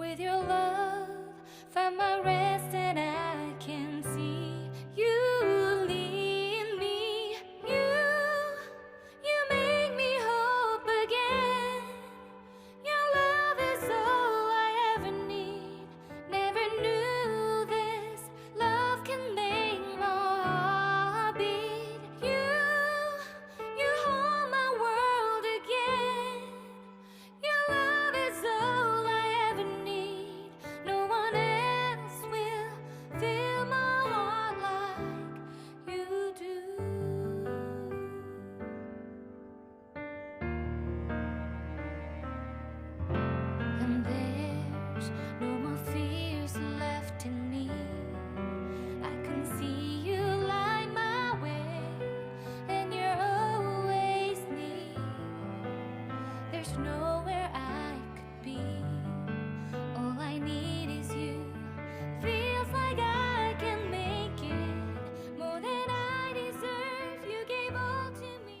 With your love, find my rest and I can see you lead me. You make me hope again. Your love is all I ever need. Never knew this love can make my heart beat. You hold my world again. Your love is all I ever need. No one else will fill my heart like you do. And there's no more fears left in me. I can see you light my way, and you're always near. There's nowhere I could be. All I need is you. Feels like I can make it more than I deserve. You gave all to me.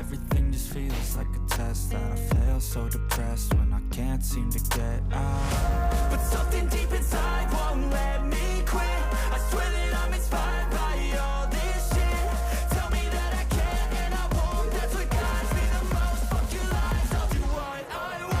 Everything just feels like a test that I fail, so depressed when I can't seem to get out. But something deep inside won't let me quit. I swear that I'm inspired by all this shit. Tell me that I can and I won't. That's what guides me the most. Fuck your lies, I'll do what I want.